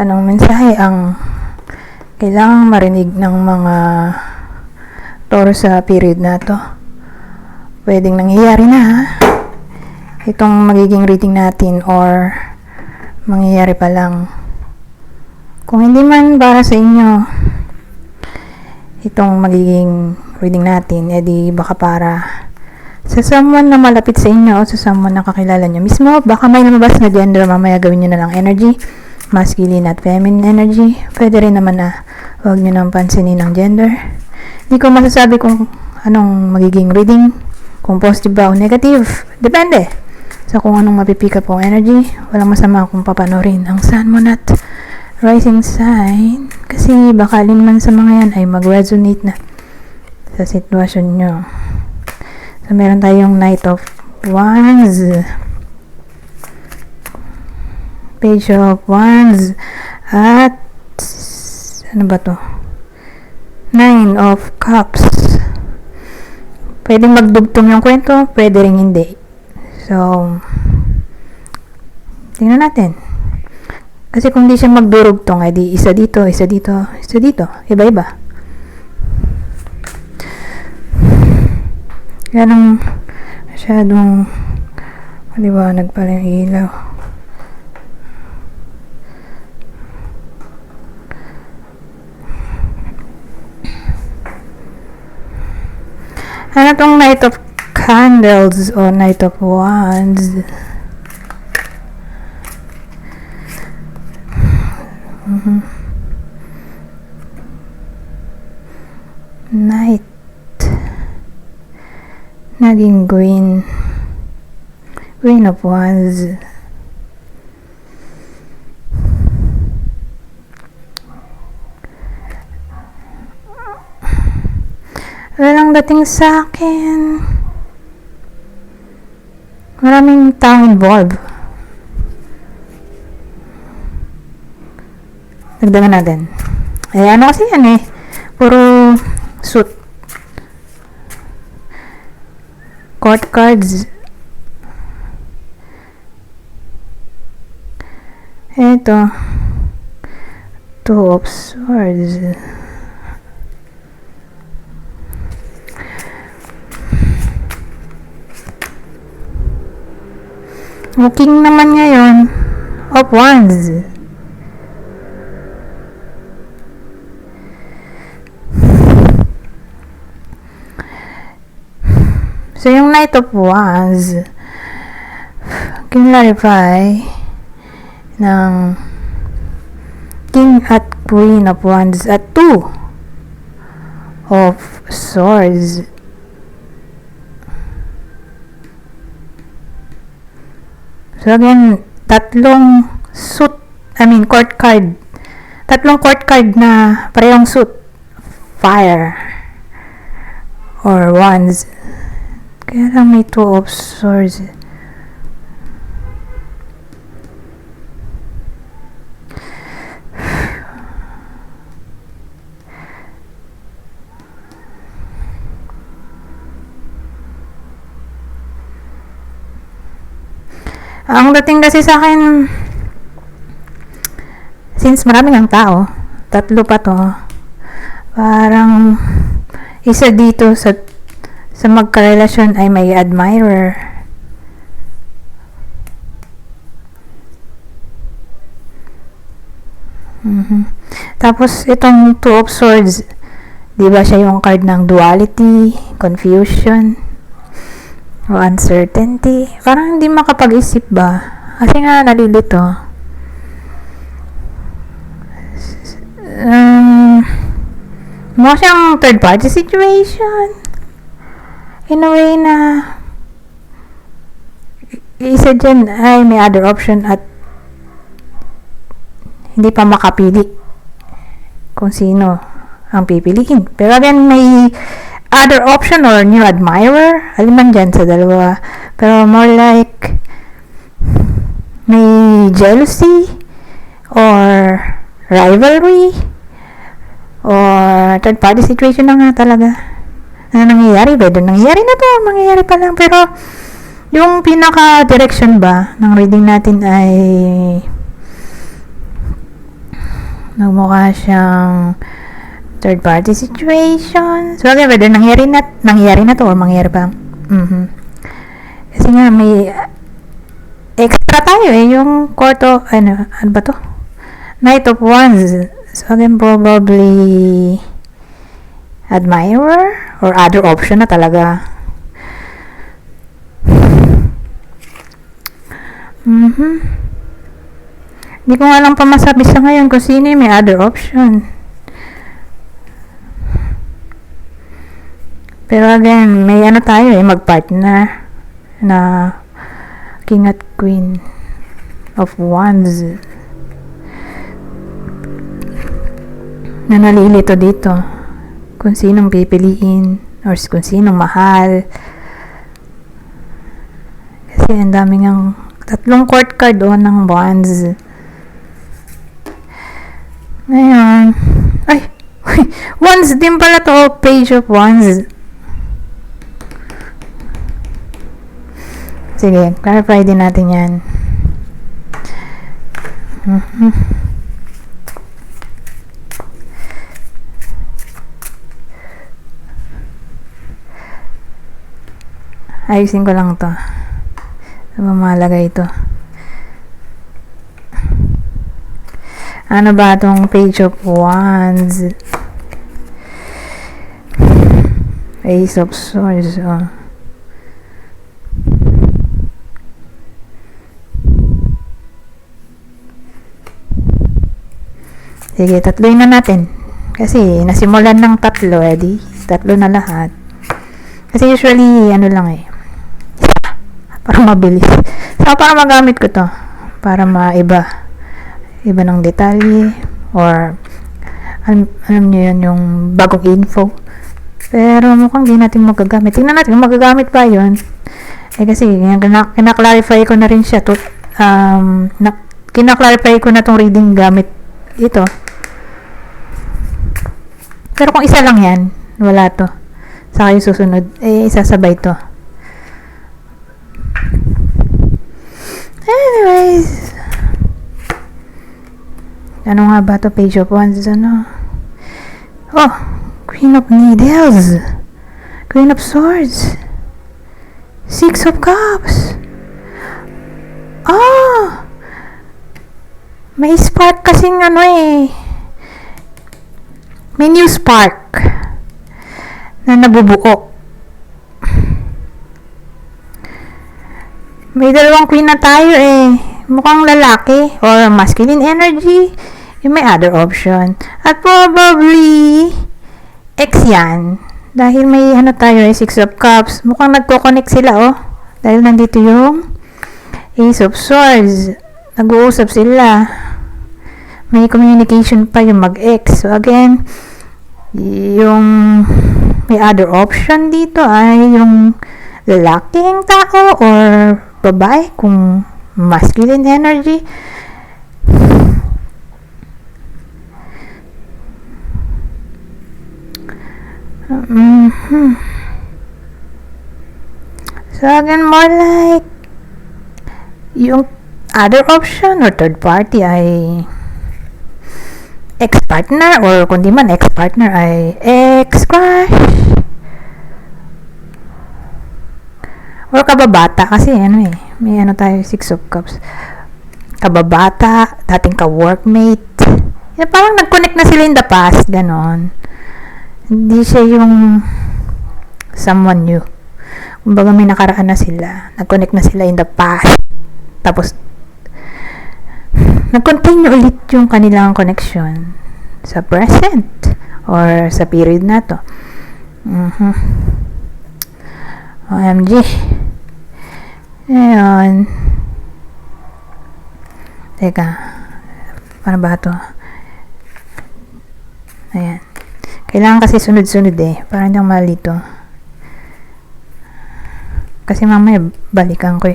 Anong mensahe ang kailangang marinig ng mga Taurus sa period na to? Pwedeng nangyayari na itong magiging reading natin or mangyayari pa lang. Kung hindi man para sa inyo itong magiging reading natin, edi baka para sa someone na malapit sa inyo o sa someone na kakilala nyo mismo. Baka may lumabas na gender, mamaya gawin nyo na lang energy, masculine at feminine energy. Pwede rin naman na huwag nyo nang pansinin ang gender. Hindi ko masasabi kung anong magiging reading, kung positive ba o negative. Depende sa kung anong mapipick up ang energy. Walang masama kung papanorin ang sun, moon at rising sign, kasi baka alin man sa mga yan ay mag-resonate na sa sitwasyon nyo. So, meron tayong Knight of Wands, Page of Wands, at ano ba to? Nine of Cups. Pwedeng magdugtong yung kwento, pwede rin hindi. So, tingnan natin. Kasi kung di siya magdurugtong, ay di isa dito, isa dito, isa dito. Iba-iba. Yan ang masyadong maliwanag pala yung ilaw. Ano tong Knight of Candles o Knight of Wands? Knight naging Queen of Wands. Walang dating sa akin. Maraming taong involved. Dagdagan natin. Eh, ano kasi yan eh. Puro suit. Court cards. Ito. Two of Swords. King naman ngayon of Wands. So, yung Knight of Wands, kinlarify ng King at Queen of Wands at Two of Swords. So, again, court card. Tatlong court card na parehong suit. Fire. Or Wands. Kaya lang may Two of Swords. Ang dating kasi sa akin, since maraming ang tao, tatlo pa to, parang isa dito sa magkarelasyon ay may admirer. Tapos itong Two of Swords, di ba siya yung card ng duality, confusion, o uncertainty. Parang hindi makapag-isip ba? Kasi nga nalilito. Mukha siyang third party situation. In a way na isa dyan ay may other option at hindi pa makapili kung sino ang pipiliin. Pero again, may other option or new admirer, alin man dyan sa dalawa. Pero more like may jealousy or rivalry or third party situation na nga talaga na nangyayari. Whether nangyayari na to o mangyayari pa lang, pero yung pinaka direction ba ng reading natin ay Magmukha siyang third party situation. So, again, whether nangyari na to or mangyari pa. Kasi nga, may extra tayo yung court of, ano ba to? Knight of Wands. So, again, probably admirer or other option na talaga. Hindi ko nga lang pa masabi sa ngayon kung sino yung may other option. Pero again, may ano tayo magpartner na King at Queen of Wands na nalilito dito kung sinong pipiliin or kung sinong mahal. Kasi ang daming ang tatlong court card ng Wands. Ngayon, ay, Wands din pala to, Page of Wands. Sige, clarify din natin yan. Ayusin ko lang to. Mamalagay ito. Ano ba itong Page of Wands? Ace of Swords. Sige, tatloy na natin. Kasi, nasimulan ng tatlo, tatlo na lahat. Kasi usually, ano lang para mabilis. So, para magamit ko to. Para maiba. Iba ng detalye. Or, alam nyo yun, yung bagong info. Pero mukhang di natin magagamit. Tingnan natin kung magagamit pa yun. Kasi, kinaklarify ko na rin siya. Kinaklarify ko na tong reading gamit ito. Pero kung isa lang yan, wala to. Saka yung susunod, isasabay to. Anyways. Ano nga ba to? Page of Wands, ano? Oh, Queen of Needles. Queen of Swords. Six of Cups. Oh! May spark kasing may new spark na nabubuo. May dalawang queen na tayo mukhang lalaki or masculine energy yung may other option. At probably X yan. Dahil may tayo Six of Cups. Mukhang nagko-connect sila dahil nandito yung Ace of Swords. Nag-uusap sila. May communication pa yung mag-ex. So again, yung may other option dito ay yung lalaking tao or babae kung masculine energy. So again, more like yung other option or third party ay ex-partner or kundi man ex-partner ay ex-crush or kababata kasi may tayo Six of Cups, kababata, dating ka-workmate, parang nag-connect na sila in the past, ganon. Hindi siya yung someone new, kumbaga may nakaraan na sila, nag-connect na sila in the past, tapos nag-continue ulit yung kanilang connection sa present or sa period na to. OMG. Ayan. Teka. Paano ba to? Ayan. Kailangan kasi sunod-sunod para hindi ako malito. Kasi mamaya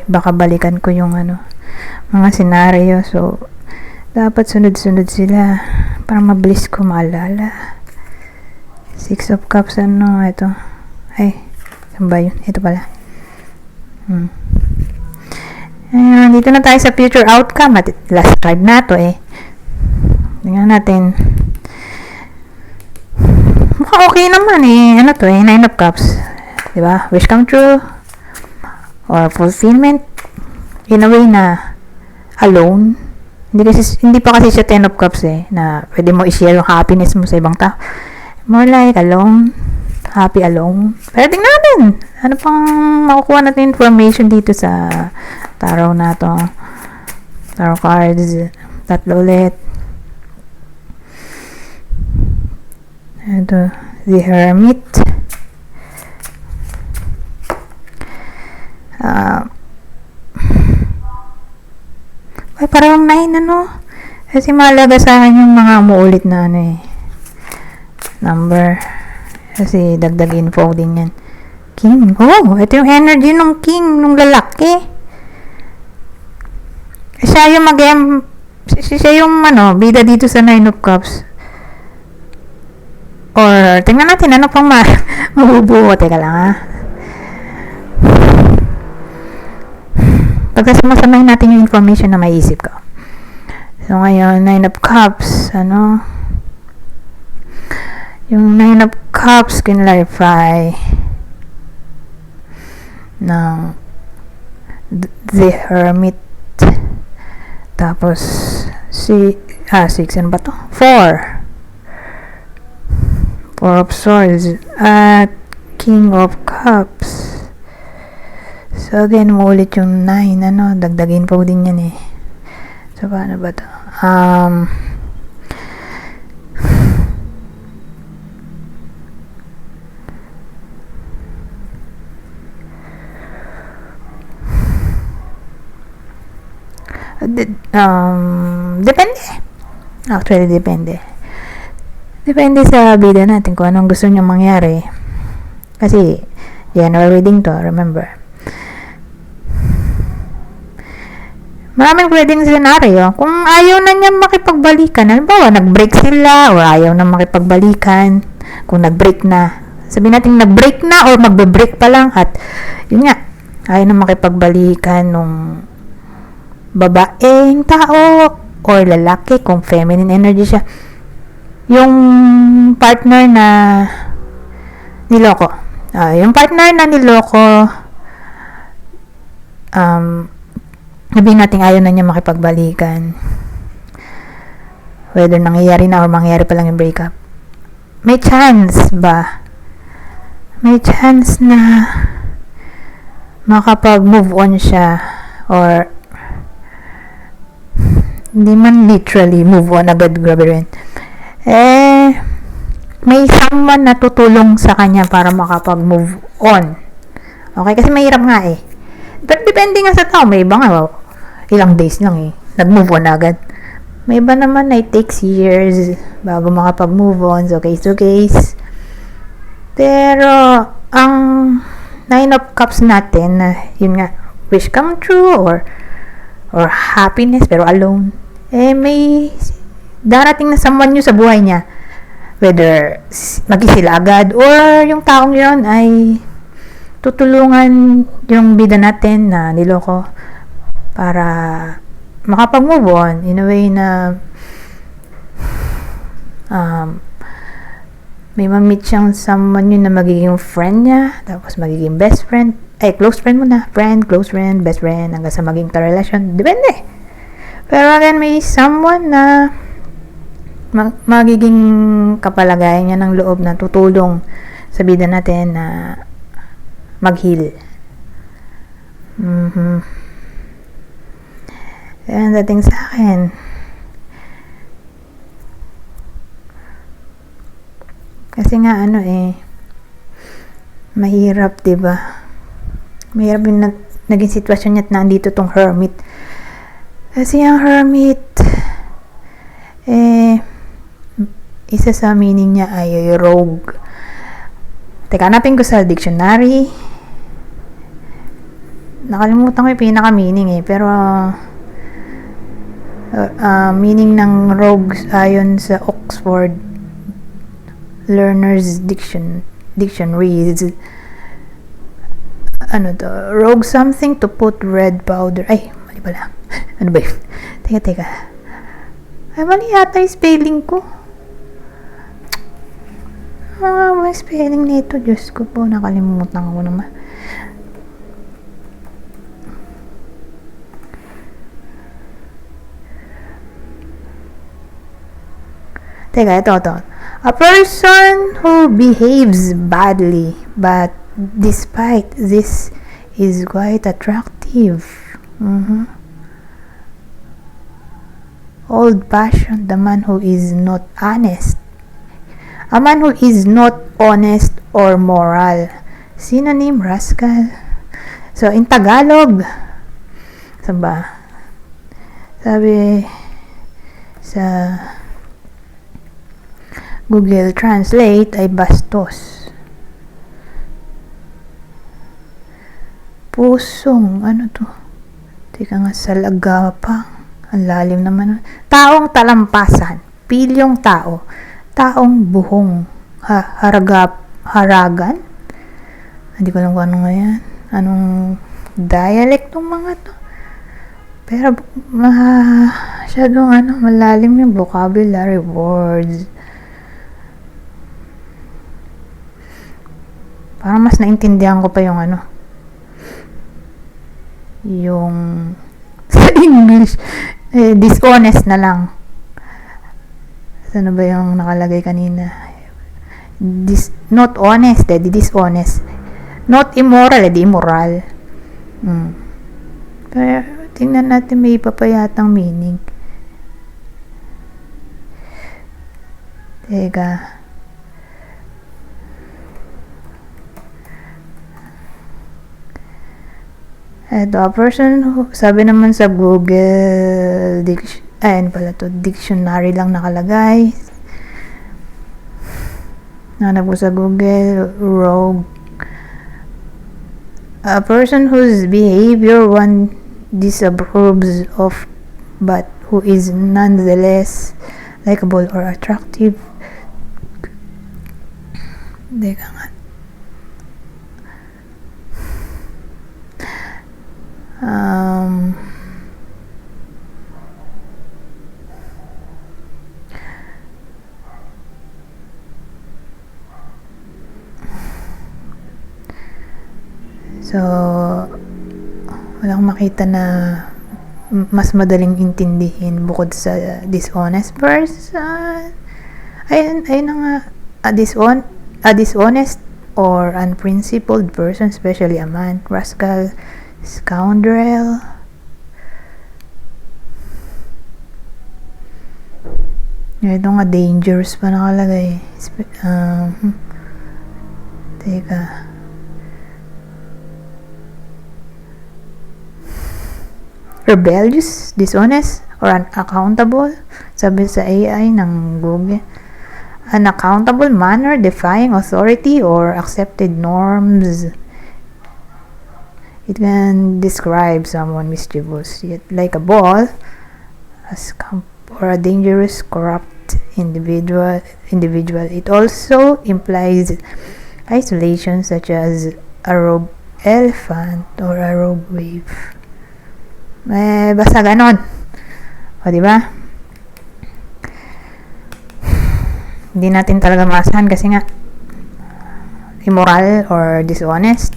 baka balikan ko yung mga senaryo. So, dapat sunod-sunod sila para mabilis ko maalala. Six of Cups, ito. Ay, saan ba yun? Ito pala. Ayan, dito na tayo sa future outcome. At last card na to Tingnan natin. Mukhang okay naman eh. Ano to eh? 9 of Cups. Diba? Wish come true. Or fulfillment. In a way na alone. Hindi pa kasi siya 10 of Cups eh. Na pwede mo i-share yung happiness mo sa ibang tao. More like alone. Happy alone. Pero tingnan natin. Ano pang makukuha natin information dito sa tarot na to. Tarot cards. Tatlo ulit. Ito. The Hermit. Ay, parang 9 ano. Kasi mahalaga sa akin yung mga umuulit na ano eh. Number. Kasi dagdag info din yan. King. Oh, ito yung energy ng king, nung lalaki. Siya yung siya yung ano, bida dito sa 9 of Cups. Or, tingnan natin ano pang mabubuo. Teka lang ha. Pagkasamasamahin natin yung information na maiisip ko. So, ngayon, 9 of Cups, ano? Yung 9 of Cups, clarify ng The Hermit. Tapos, 6, ano ba to? 4 of Swords at King of Cups. So, again, maulit yung 9, ano? Dagdagin po din yan eh. So, paano ba to? Depende. Actually, depende. Depende sa bida natin kung anong gusto nyo mangyari. Kasi, general reading to, remember. Maraming pwedeng senaryo. Kung ayaw na niya makipagbalikan, halimbawa, nag-break sila, o ayaw na makipagbalikan, kung nag-break na, sabihin natin nag-break na, or magbe-break pa lang, at, yun nga, ayaw na makipagbalikan nung babaeng tao, or lalaki, kung feminine energy siya, yung partner na niloko. Yung partner na niloko, sabihin natin ayaw na niya makipagbalikan. Whether nangyayari na or mangyayari pa lang yung breakup. May chance ba? May chance na makapag-move on siya or hindi man literally move on agad, grabe rin. May someone na tutulong sa kanya para makapag-move on. Okay? Kasi mahirap nga eh. Pero depende nga sa tao. May iba nga, ilang days lang eh. Nag-move on agad. May iba naman na it takes years bago makapag-move on. So, case to case. Pero, ang 9 of Cups natin, yun nga, wish come true or happiness pero alone. May darating na someone nyo sa buhay niya. Whether mag-isila agad or yung taong yun ay tutulungan yung bida natin na niloko para makapag-move on in a way na may ma-meet siyang someone yun na magiging friend niya, tapos magiging best friend, close friend muna, friend, close friend, best friend, hanggang sa maging ka-relasyon, depende. Pero again, may someone na magiging kapalagayan niya ng loob na tutulong sa bida natin na mag-heal. Yan dating sa akin. Kasi nga mahirap, 'di ba? Mahirap yung naging sitwasyon niya at nandito tong hermit. Kasi ang hermit isa sa meaning niya ay rogue. Teka, hanapin ko sa dictionary. Nakalimutan ko yung pinaka-meaning pero meaning ng rogue ayon sa Oxford Learner's Dictionary is rogue, something to put red powder. Ay, mali pala. Ano ba yun? Teka. Ay, mali yata yung spelling ko. May spelling nito. Diyos ko po, nakalimutan ko naman. Teka, ito. A person who behaves badly, but despite this is quite attractive. Old-fashioned, the man who is not honest. A man who is not honest or moral. Synonym, rascal. So, in Tagalog, sabi sa Google Translate ay bastos. Pusong, ano to? Teka nga, salagapang. Ang lalim naman. Taong talampasan. Pilyong tao. Taong buhong. Haragan? Hindi ko alam kung ano nga yan. Anong dialect ng mga to? Pero, masyadong malalim yung vocabulary words. Parang mas naintindihan ko pa yung yung sa English, dishonest na lang. Ano ba yung nakalagay kanina? Not honest, dishonest. Not immoral, immoral. Pero, tingnan natin, may iba pa yatang meaning. Teka. Ito, a person who, sabi naman sa Google dictionary lang nakalagay. Nanap ko sa Google, rogue. A person whose behavior one disapproves of, but who is nonetheless likable or attractive. Teka nga. So, walang makita na mas madaling intindihin bukod sa dishonest person. Ayun na nga, a dishonest or unprincipled person, especially a man, rascal, scoundrel. Ito nga, dangerous pa nakalagay. Teka. Rebellious, dishonest, or unaccountable. Sabi sa AI ng Google. Unaccountable manner, defying authority or accepted norms. It can describe someone mischievous, yet like a ball, or a dangerous, corrupt individual. It also implies isolation, such as a rogue elephant or a rogue wave. Basta ganon. O, diba? Hindi natin talaga maasahan kasi nga immoral or dishonest.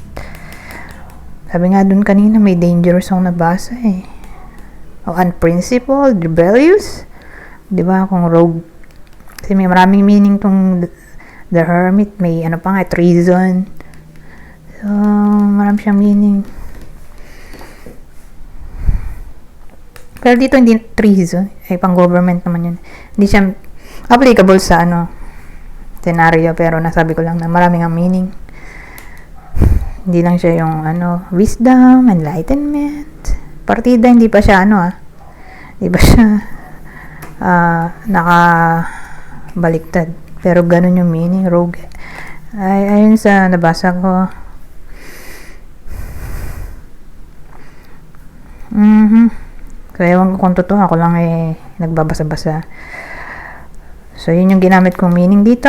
Sabi nga dun kanina, may dangerous akong nabasa eh. O unprincipled, rebellious. Diba? Kung rogue. Kasi may maraming meaning tong the hermit. May pa nga, treason. So, marami siyang meaning. Pero dito hindi treason. Ay, pang government naman yun. Hindi siya applicable sa scenario. Pero nasabi ko lang na maraming ang meaning. Hindi lang siya yung wisdom, enlightenment. Partida, hindi pa siya hindi pa siya nakabaliktad. Pero ganun yung meaning, rogue. Ay, ayun sa nabasa ko. So, ewan ko kung totoo. Ako lang nagbabasa-basa. So, yun yung ginamit kong meaning dito.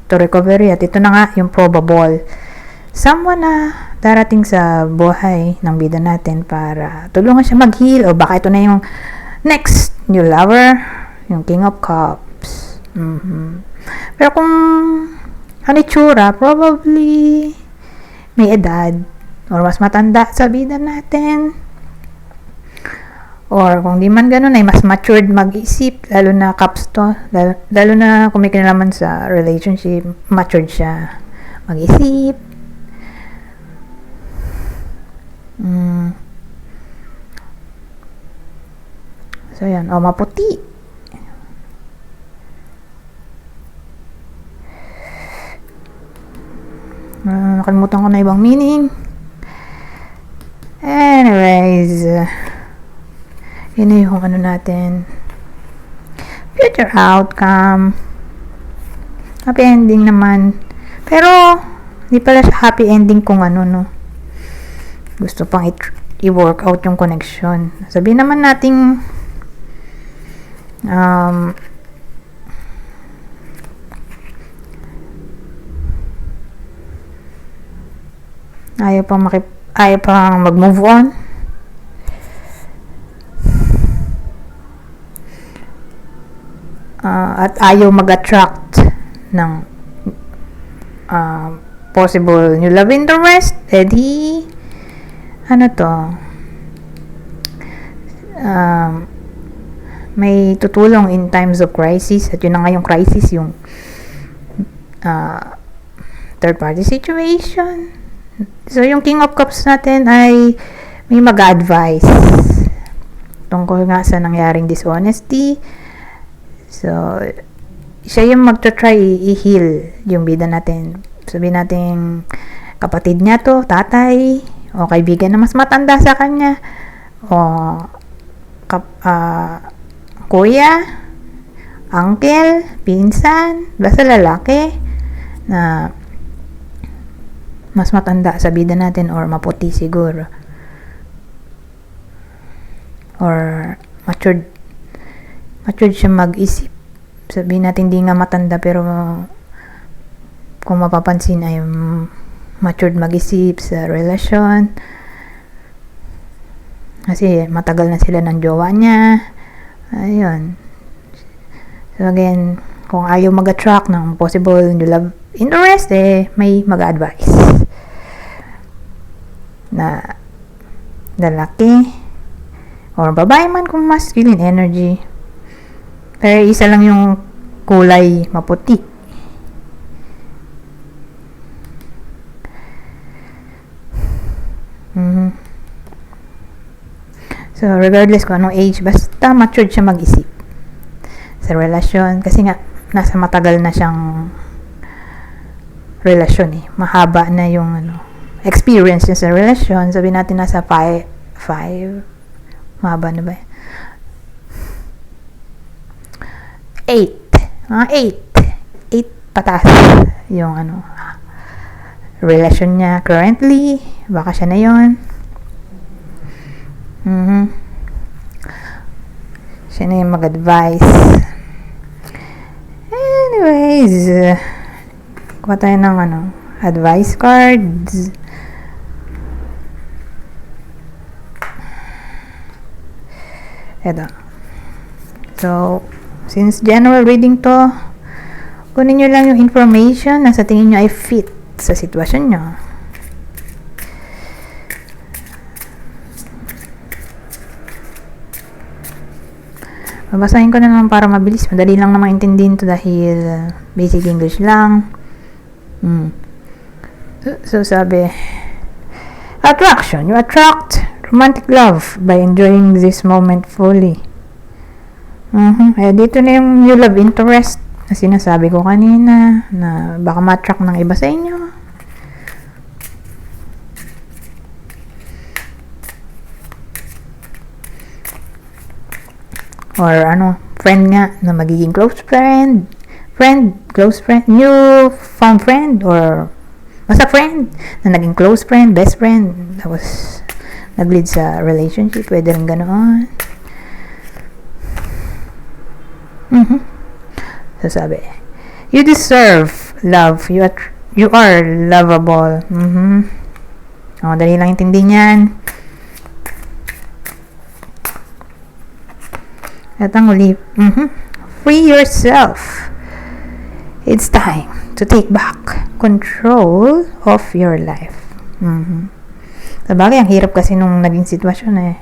To recovery. At ito na nga, yung probable. Someone na darating sa buhay ng bida natin para tulungan siya mag-heal. O baka ito na yung next new lover, yung King of Cups. Pero kung ano itsura, probably may edad or mas matanda sa bida natin. Or kung di man ganun ay mas matured mag-isip, lalo na cups to, lalo na kung may kinalaman sa relationship, matured siya mag-isip. So yan, maputi. Nakalimutan ko na ibang meaning. Anyways, yun na yung ano natin. Future outcome. Happy ending naman. Pero, hindi pala siya happy ending kung ano, no. Gusto pang i-work out yung connection. Sabihin naman nating ayaw pang mag-move on. At ayaw mag-attract ng possible new love interest, edi ano to, may tutulong in times of crisis, at yun na nga yung crisis, yung third party situation. So yung King of Cups natin ay may mag-advise tungkol nga sa nangyaring dishonesty. So siya yung magta-try i-heal yung bida natin. Sabihin natin kapatid niya to, tatay, o kaibigan na mas matanda sa kanya, o kuya, uncle, pinsan, basta lalaki na mas matanda sa bida natin, or maputi siguro, or matured siya mag-isip. Sabihin natin di nga matanda, pero kung mapapansin ay matured mag-isip sa relasyon, kasi matagal na sila ng jowa niya. Ayun. So again, kung ayaw mag-attract ng possible new love interest, may mag-advise na lalaki or babae man kung masculine energy, pero isa lang yung kulay maputi. So regardless kung anong age, basta matured siya mag-isip sa relasyon, kasi nga nasa matagal na siyang relasyon, mahaba na yung experience niya sa relasyon. Sabihin natin nasa 5, mahaba na ba? 8, mga 8 pataas yung relasyon niya currently, baka siya na yun. Siya na yung mag-advise. Anyways, kuha tayo ng advice cards. Eto. So, since general reading to, kunin nyo lang yung information na sa tingin nyo ay fit sa sitwasyon nyo. Babasahin ko na naman para mabilis. Madali lang naman intindihin to dahil basic English lang. So sabi, attraction. You attract romantic love by enjoying this moment fully. Dito na yung new love interest na sinasabi ko kanina, na baka ma-attract ng iba sa inyo. Or friend nga na magiging close friend, new found friend, or basta friend na naging close friend, best friend, tapos nag-lead sa relationship, pwede rin ganoon. So sabi, you deserve love, you are lovable. Dali lang intindihin yan. At ang uli, free yourself. It's time to take back control of your life. Sabagay, ang hirap kasi nung naging sitwasyon eh.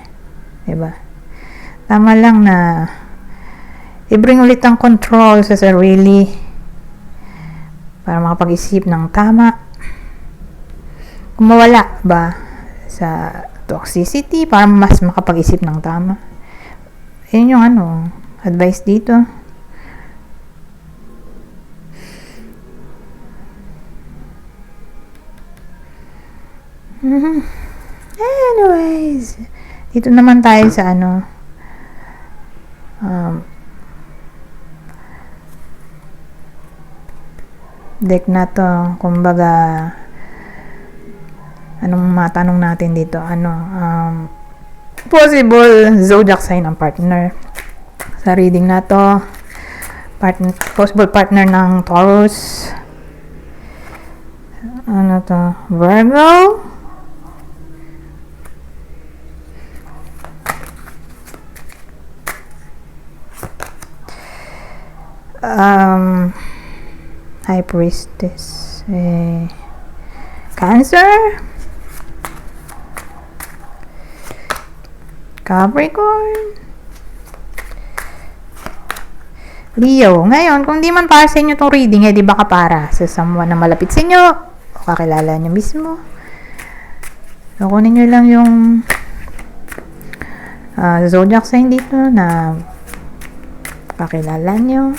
Diba? Tama lang na i-bring ulit ang control sa sarili para makapag-isip ng tama. Kung mawala ba sa toxicity para mas makapag-isip ng tama. Yun yung advice dito. Anyways, dito naman tayo sa deck na to. Kumbaga, anong matanong natin dito? Possible zodiac sign ang partner. Sa reading na to, possible partner ng Taurus. Ano to? Virgo? High Priestess. Cancer? Capricorn? Leo. Ngayon, kung di man para sa inyo itong reading, di baka para sa someone na malapit sa inyo o kakilala nyo mismo. So, kunin nyo lang yung zodiac sign dito na kakilala nyo.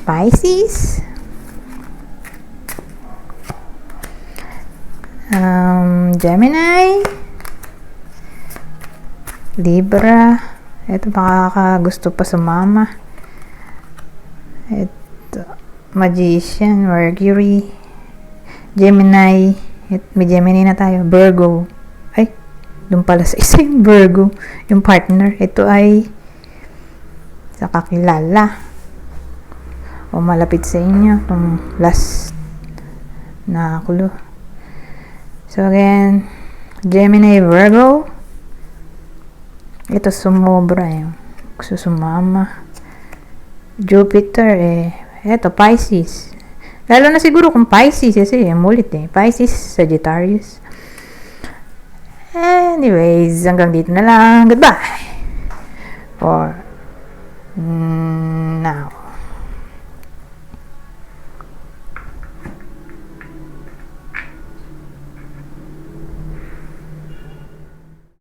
Pisces, Gemini, Libra. Ito baka gusto pa sumama. Ito Magician, Mercury, Gemini. May Gemini na tayo. Virgo. Ay, doon pala sa isa yung Virgo, yung partner. Ito ay sa kakilala o malapit sa inyo, itong last na clue. So again, Gemini, Virgo. Ito sumobra gusto sumama. Jupiter eto Pisces. Lalo na siguro kung Pisces kasi mulit Pisces, Sagittarius. Anyways, hanggang dito na lang. Goodbye for now.